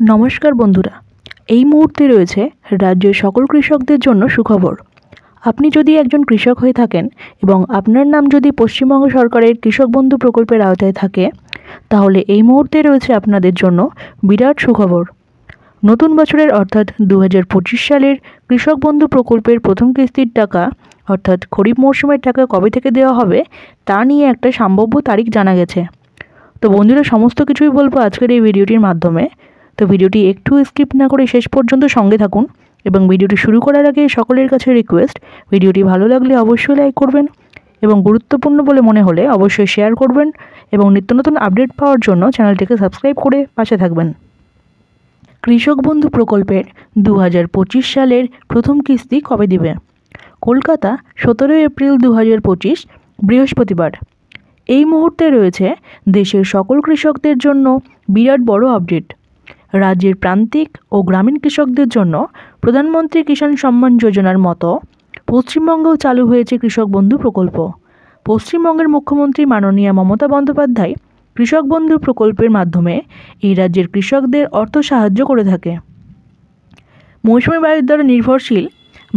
নমস্কার বন্ধুরা, এই মুহূর্তে রয়েছে রাজ্যের সকল কৃষকদের জন্য সুখবর। আপনি যদি একজন কৃষক হয়ে থাকেন এবং আপনার নাম যদি পশ্চিমবঙ্গ সরকারের কৃষক বন্ধু প্রকল্পের আওতায় থাকে, তাহলে এই মুহূর্তে রয়েছে আপনাদের জন্য বিরাট সুখবর। নতুন বছরের অর্থাৎ 2025 সালের কৃষক বন্ধু প্রকল্পের প্রথম কিস্তির টাকা অর্থাৎ খরিফ মরশুমের টাকা কবে থেকে দেওয়া হবে তা নিয়ে একটা সম্ভাব্য তারিখ জানা গেছে। তো বন্ধুরা, সমস্ত কিছুই বলবো আজকের এই ভিডিওটির মাধ্যমে। তো ভিডিওটি একটু স্কিপ না করে শেষ পর্যন্ত সঙ্গে থাকুন এবং ভিডিওটি শুরু করার আগে সকলের কাছে রিকোয়েস্ট, ভিডিওটি ভালো লাগলে অবশ্যই লাইক করবেন এবং গুরুত্বপূর্ণ বলে মনে হলে অবশ্যই শেয়ার করবেন এবং নিত্য নতুন আপডেট পাওয়ার জন্য চ্যানেলটিকে সাবস্ক্রাইব করে পাশে থাকবেন। কৃষক বন্ধু প্রকল্পের 2025 সালের প্রথম কিস্তি কবে দিবে? কলকাতা, 17 এপ্রিল 2025 বৃহস্পতিবার। এই মুহূর্তে রয়েছে দেশের সকল কৃষকদের জন্য বিরাট বড় আপডেট। রাজ্যের প্রান্তিক ও গ্রামীণ কৃষকদের জন্য প্রধানমন্ত্রী কিষাণ সম্মান যোজনার মতো পশ্চিমবঙ্গেও চালু হয়েছে কৃষক বন্ধু প্রকল্প। পশ্চিমবঙ্গের মুখ্যমন্ত্রী মাননীয়া মমতা বন্দ্যোপাধ্যায় কৃষক বন্ধু প্রকল্পের মাধ্যমে এই রাজ্যের কৃষকদের অর্থ সাহায্য করে থাকে। মৌসুমী বায়ুর দ্বারা নির্ভরশীল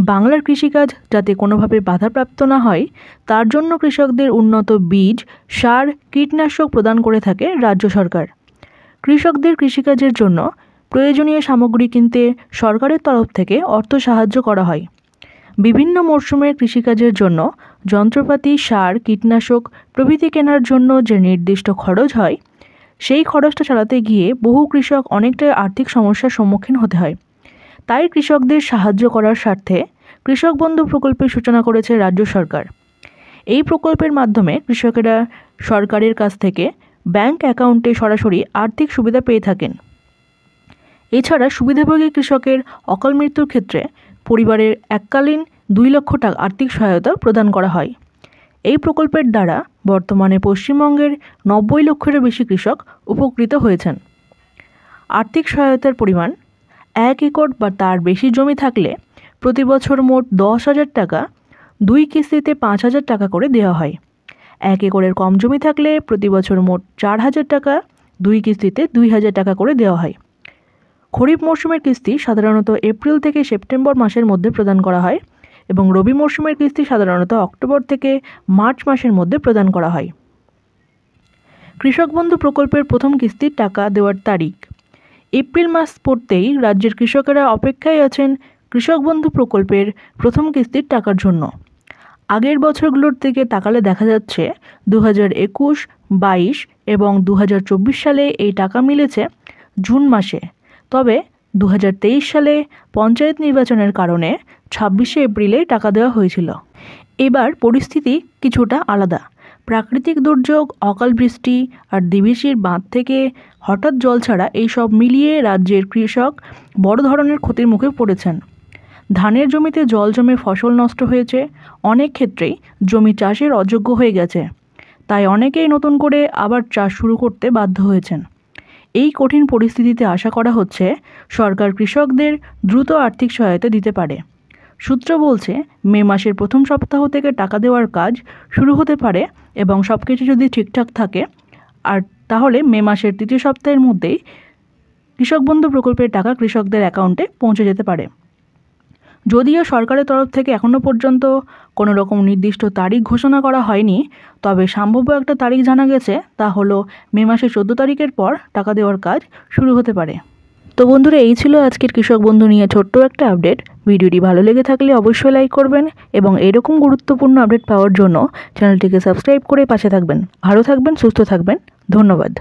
বাংলার কৃষিকাজ যাতে কোনোভাবে বাধাপ্রাপ্ত না হয় তার জন্য কৃষকদের উন্নত বীজ, সার, কীটনাশক প্রদান করে থাকে রাজ্য সরকার। কৃষকদের কৃষিকাজের জন্য প্রয়োজনীয় সামগ্রী কিনতে সরকারের তরফ থেকে অর্থ সাহায্য করা হয়। বিভিন্ন মরশুমের কৃষিকাজের জন্য যন্ত্রপাতি, সার, কীটনাশক প্রভৃতি কেনার জন্য যে নির্দিষ্ট খরচ হয়, সেই খরচটা চালাতে গিয়ে বহু কৃষক অনেকটাই আর্থিক সমস্যার সম্মুখীন হতে হয়। তাই কৃষকদের সাহায্য করার স্বার্থে কৃষক বন্ধু প্রকল্পের সূচনা করেছে রাজ্য সরকার। এই প্রকল্পের মাধ্যমে কৃষকেরা সরকারের কাছ থেকে ব্যাংক অ্যাকাউন্টে সরাসরি আর্থিক সুবিধা পেয়ে থাকেন। এছাড়া সুবিধাভোগী কৃষকের অকাল মৃত্যুর ক্ষেত্রে পরিবারের এককালীন 2 লক্ষ টাকা আর্থিক সহায়তা প্রদান করা হয়। এই প্রকল্পের দ্বারা বর্তমানে পশ্চিমবঙ্গের 90 লক্ষেরও বেশি কৃষক উপকৃত হয়েছেন। আর্থিক সহায়তার পরিমাণ 1 একর বা তার বেশি জমি থাকলে প্রতি বছর মোট 10,000 টাকা, 2 কিস্তিতে 5,000 টাকা করে দেওয়া হয়। 1 একরের কম জমি থাকলে প্রতি বছর মোট 4,000 টাকা, 2 কিস্তিতে 2,000 টাকা করে দেওয়া হয়। খরিফ মরশুমের কিস্তি সাধারণত এপ্রিল থেকে সেপ্টেম্বর মাসের মধ্যে প্রদান করা হয় এবং রবি মরশুমের কিস্তি সাধারণত অক্টোবর থেকে মার্চ মাসের মধ্যে প্রদান করা হয়। কৃষক বন্ধু প্রকল্পের প্রথম কিস্তির টাকা দেওয়ার তারিখ এপ্রিল মাস পড়তেই রাজ্যের কৃষকেরা অপেক্ষায় আছেন কৃষক বন্ধু প্রকল্পের প্রথম কিস্তির টাকার জন্য। আগের বছরগুলোর দিকে তাকালে দেখা যাচ্ছে 2021, 22 এবং 2024 সালে এই টাকা মিলেছে জুন মাসে। তবে 2023 সালে পঞ্চায়েত নির্বাচনের কারণে 26শে এপ্রিলে টাকা দেওয়া হয়েছিল। এবার পরিস্থিতি কিছুটা আলাদা। প্রাকৃতিক দুর্যোগ, অকাল বৃষ্টি আর ডিভিসির বাঁধ থেকে হঠাৎ জল ছাড়া এই সব মিলিয়ে রাজ্যের কৃষক বড় ধরনের ক্ষতির মুখে পড়েছেন। ধানের জমিতে জল জমে ফসল নষ্ট হয়েছে, অনেক ক্ষেত্রেই জমি চাষের অযোগ্য হয়ে গেছে। তাই অনেকেই নতুন করে আবার চাষ শুরু করতে বাধ্য হয়েছেন। এই কঠিন পরিস্থিতিতে আশা করা হচ্ছে সরকার কৃষকদের দ্রুত আর্থিক সহায়তা দিতে পারে। সূত্র বলছে মে মাসের প্রথম সপ্তাহ থেকে টাকা দেওয়ার কাজ শুরু হতে পারে এবং সব কিছু যদি ঠিকঠাক থাকে আর তাহলে মে মাসের 3য় সপ্তাহের মধ্যেই কৃষক বন্ধু প্রকল্পের টাকা কৃষকদের অ্যাকাউন্টে পৌঁছে যেতে পারে। যদিও সরকারের তরফ থেকে এখনও পর্যন্ত কোনো রকম নির্দিষ্ট তারিখ ঘোষণা করা হয়নি, তবে সম্ভাব্য একটা তারিখ জানা গেছে, তা হলো মে মাসের 14 তারিখের পর টাকা দেওয়ার কাজ শুরু হতে পারে। তো বন্ধুরা, এই ছিল আজকের কৃষক বন্ধু নিয়ে ছোট্ট একটা আপডেট। ভিডিওটি ভালো লেগে থাকলে অবশ্যই লাইক করবেন এবং এরকম গুরুত্বপূর্ণ আপডেট পাওয়ার জন্য চ্যানেলটিকে সাবস্ক্রাইব করে পাশে থাকবেন। ভালো থাকবেন, সুস্থ থাকবেন। ধন্যবাদ।